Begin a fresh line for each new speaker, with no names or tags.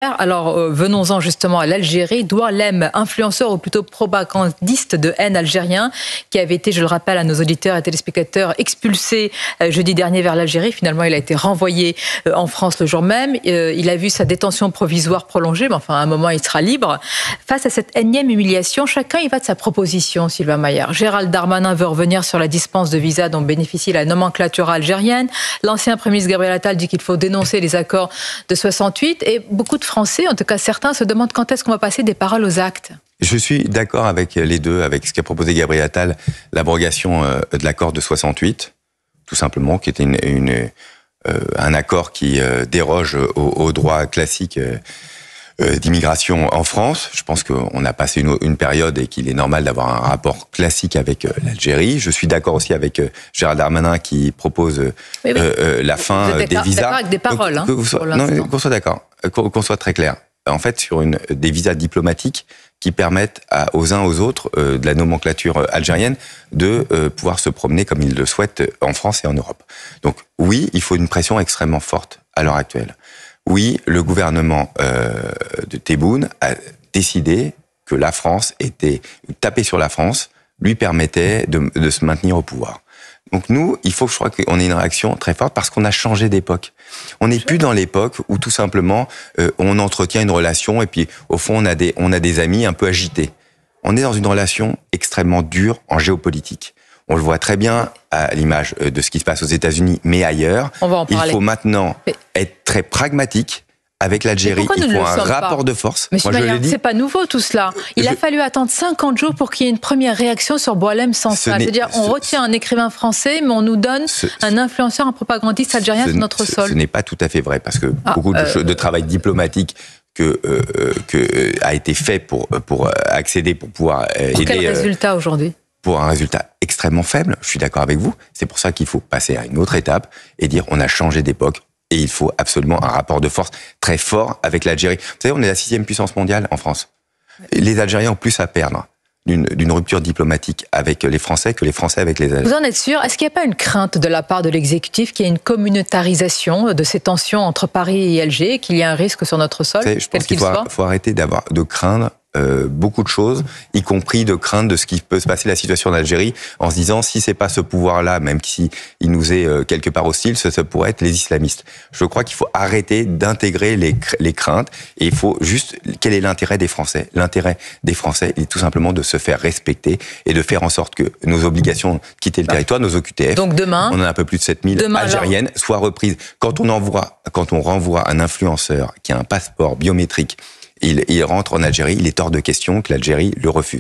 Alors, venons-en justement à l'Algérie. Douarlem, influenceur ou plutôt propagandiste de haine algérien, qui avait été, je le rappelle à nos auditeurs et téléspectateurs, expulsé jeudi dernier vers l'Algérie. Finalement, il a été renvoyé en France le jour même. Il a vu sa détention provisoire prolongée, mais enfin, à un moment, il sera libre. Face à cette énième humiliation, chacun y va de sa proposition, Sylvain Maillard. Gérald Darmanin veut revenir sur la dispense de visa dont bénéficie la nomenclature algérienne. L'ancien Premier ministre Gabriel Attal dit qu'il faut dénoncer les accords de 68. Et beaucoup de Français, en tout cas certains, se demandent quand est-ce qu'on va passer des paroles aux actes.
Je suis d'accord avec les deux, avec ce qu'a proposé Gabriel Attal, l'abrogation de l'accord de 68, tout simplement, qui était un accord qui déroge au droit classique d'immigration en France. Je pense qu'on a passé une période et qu'il est normal d'avoir un rapport classique avec l'Algérie. Je suis d'accord aussi avec Gérald Darmanin qui propose la fin des visas. Vous êtes d'accord
avec des paroles,
donc, qu'on soit d'accord, qu'on soit très clair. En fait, sur des visas diplomatiques qui permettent aux uns aux autres de la nomenclature algérienne de pouvoir se promener comme ils le souhaitent en France et en Europe. Donc oui, il faut une pression extrêmement forte à l'heure actuelle. Oui, le gouvernement de Tebboune a décidé que la France taper sur la France lui permettait de se maintenir au pouvoir. Donc nous, il faut, je crois, qu'on ait une réaction très forte parce qu'on a changé d'époque. On n'est plus dans l'époque où tout simplement on entretient une relation et puis au fond on a des amis un peu agités. On est dans une relation extrêmement dure en géopolitique. On le voit très bien à l'image de ce qui se passe aux États-Unis, mais ailleurs. Il faut maintenant être très pragmatique. Avec l'Algérie, il faut un rapport de force.
Monsieur Maillard, c'est pas nouveau tout cela. Il a fallu attendre 50 jours pour qu'il y ait une première réaction sur Douarlem sans ça. C'est-à-dire, on retient un écrivain français, mais on nous donne un influenceur, un propagandiste algérien sur notre sol.
Ce n'est pas tout à fait vrai, parce que beaucoup de travail diplomatique a été fait pour accéder, pour pouvoir aider.
Pour quel résultat aujourd'hui ?
Pour un résultat extrêmement faible, je suis d'accord avec vous. C'est pour ça qu'il faut passer à une autre étape et dire on a changé d'époque. Et il faut absolument un rapport de force très fort avec l'Algérie. Vous savez, on est la 6e puissance mondiale en France. Les Algériens ont plus à perdre d'une rupture diplomatique avec les Français que les Français avec les Algériens.
Vous en êtes sûr ? Est-ce qu'il n'y a pas une crainte de la part de l'exécutif qu'il y ait une communautarisation de ces tensions entre Paris et Alger, qu'il y ait un risque sur notre sol ?
Je pense qu'il faut arrêter de craindre beaucoup de choses, y compris de craindre de ce qui peut se passer la situation en Algérie, en se disant si c'est pas ce pouvoir-là, même s'il nous est quelque part hostile, ça pourrait être les islamistes. Je crois qu'il faut arrêter d'intégrer les craintes et il faut juste, quel est l'intérêt des Français ? L'intérêt des Français est tout simplement de se faire respecter et de faire en sorte que nos obligations de quitter le territoire, nos OQTF,
donc demain,
on en a un peu plus de 7000 algériennes, soient reprises. Quand on renvoie un influenceur qui a un passeport biométrique, il rentre en Algérie, il est hors de question que l'Algérie le refuse.